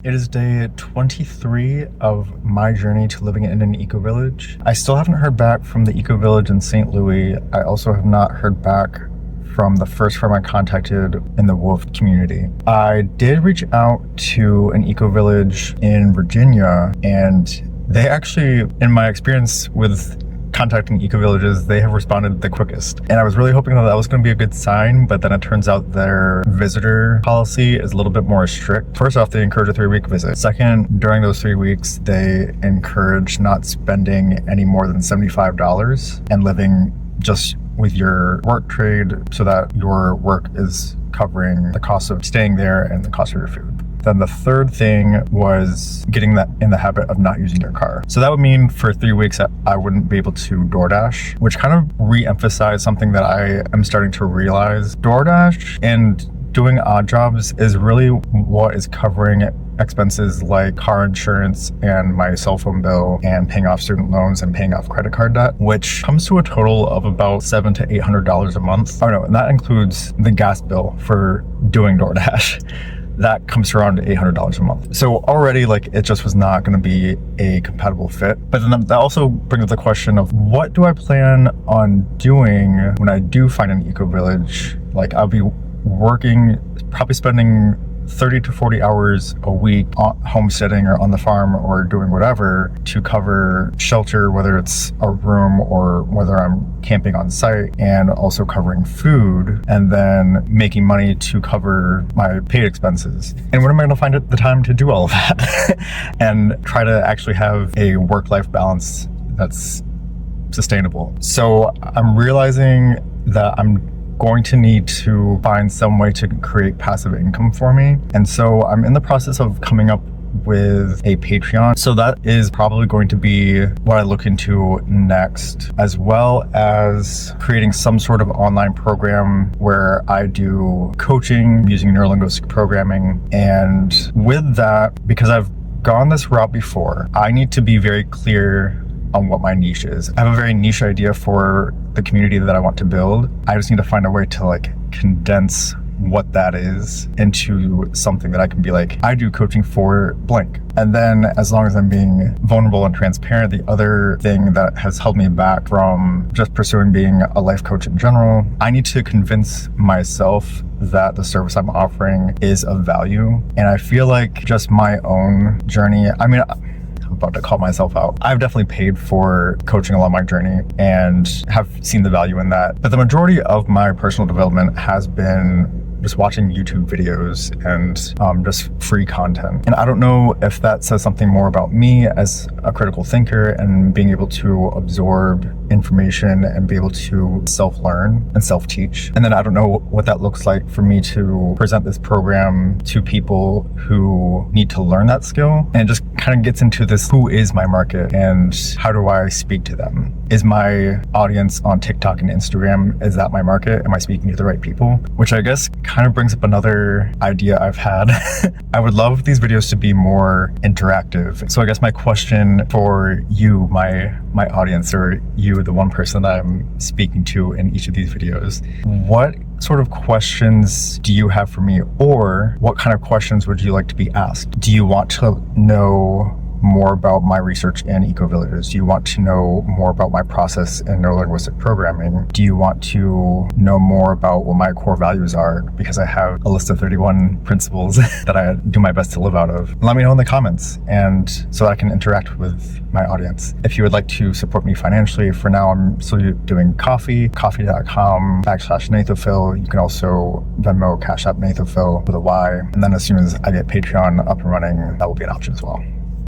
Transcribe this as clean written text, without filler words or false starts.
It is day 23 of my journey to living in an eco-village. I still haven't heard back from the eco-village in St. Louis. I also have not heard back from the first firm I contacted in the wolf community. I did reach out to an eco-village in Virginia, and they actually, in my experience with contacting eco-villages, they have responded the quickest. And I was really hoping that that was going to be a good sign, but then it turns out their visitor policy is a little bit more strict. First off, they encourage a 3-week visit. Second, during those 3 weeks, they encourage not spending any more than $75 and living just with your work trade so that your work is covering the cost of staying there and the cost of your food. Then the third thing was getting that in the habit of not using your car. So that would mean for 3 weeks that I wouldn't be able to DoorDash, which kind of re-emphasized something that I am starting to realize. DoorDash and doing odd jobs is really what is covering expenses like car insurance and my cell phone bill and paying off student loans and paying off credit card debt, which comes to a total of about $700 to $800 a month. Oh no, and that includes the gas bill for doing DoorDash. That comes to around $800 a month. So already, it just was not going to be a compatible fit. But then that also brings up the question of what do I plan on doing when I do find an eco-village? I'll be working, probably spending 30 to 40 hours a week homesteading or on the farm or doing whatever to cover shelter, whether it's a room or whether I'm camping on site, and also covering food, and then making money to cover my paid expenses. And when am I going to find the time to do all of that and try to actually have a work-life balance that's sustainable? So I'm realizing that I'm going to need to find some way to create passive income for me. And so I'm in the process of coming up with a Patreon. So that is probably going to be what I look into next, as well as creating some sort of online program where I do coaching using neurolinguistic programming. And with that, because I've gone this route before, I need to be very clear on what my niche is. I have a very niche idea for the community that I want to build. I just need to find a way to condense what that is into something that I can be I do coaching for blank. And then as long as I'm being vulnerable and transparent, the other thing that has held me back from just pursuing being a life coach in general, I need to convince myself that the service I'm offering is of value. And I feel like just my own journey, I'm about to call myself out. I've definitely paid for coaching along my journey and have seen the value in that. But the majority of my personal development has been just watching YouTube videos and just free content. And I don't know if that says something more about me as a critical thinker and being able to absorb information and be able to self-learn and self-teach. And then I don't know what that looks like for me to present this program to people who need to learn that skill. And it just kind of gets into this, who is my market and how do I speak to them? Is my audience on TikTok and Instagram, is that my market? Am I speaking to the right people? Which I guess kind of brings up another idea I've had. I would love these videos to be more interactive. So I guess my question for you, my audience, or you, the one person that I'm speaking to in each of these videos, what sort of questions do you have for me, or what kind of questions would you like to be asked? Do you want to know more about my research in eco-villages? Do you want to know more about my process in neurolinguistic programming? Do you want to know more about what my core values are? Because I have a list of 31 principles that I do my best to live out of. Let me know in the comments, and so I can interact with my audience. If you would like to support me financially, for now I'm still doing coffee.com/Nathophil. You can also Venmo, Cash App Nathophil with a Y. And then as soon as I get Patreon up and running, that will be an option as well.